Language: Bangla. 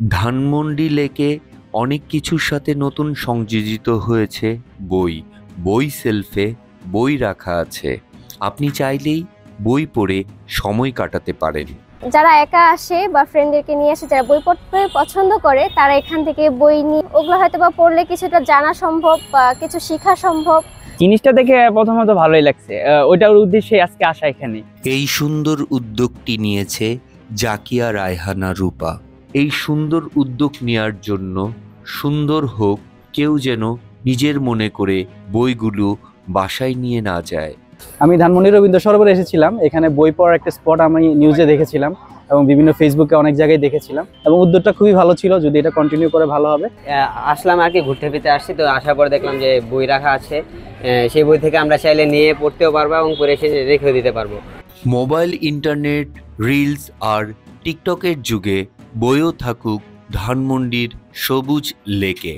ধানমন্ডি লেকে অনেক কিছুর সাথে নতুন সংযোজিত হয়েছে বই। বই সেলফে বই রাখা আছে, আপনি চাইলেই বই পড়ে সময় কাটাতে পারেন। যারা একা আসে বা ফ্রেন্ডদেরকে নিয়ে আসে, যারা বই পড়তে পছন্দ করে, তারা এখান থেকে বই নিয়ে ওগুলো হয়তো বা পড়লে কিছুটা জানা সম্ভব বা কিছু শেখা সম্ভব। জিনিসটা দেখে প্রথমত ভালোই লাগছে, ওইটার উদ্দেশ্যে আজকে আসা এখানে। এই সুন্দর উদ্যোগটি নিয়েছে জাকিয়া রায়হানা রূপা। এই সুন্দর উদ্যোগ নেওয়ার জন্য সুন্দর হোক, কেউ যেন নিজের মনে করে বইগুলো বাসায় নিয়ে না যায়। আমি ধানমন্ডি রবীন্দ্র সরোবরে এসেছিলাম। এখানে বই পড়ার একটা স্পট আমি নিউজে দেখেছিলাম এবং বিভিন্ন ফেসবুকে অনেক জায়গায় দেখেছিলাম, এবং উদ্যোগটা খুবই ভালো ছিল। যদি এটা কন্টিনিউ করে ভালো হবে। আসলাম আর কি, ঘুরতে ফিরতে আসছি, তো আসার পর দেখলাম যে বই রাখা আছে। সেই বই থেকে আমরা চাইলে নিয়ে পড়তেও পারবো এবং পড়ে এসে রেখেও দিতে পারবো। মোবাইল, ইন্টারনেট, রিলস আর টিকটকের যুগে বইও থাকুক ধানমন্ডির সবুজ লেকে।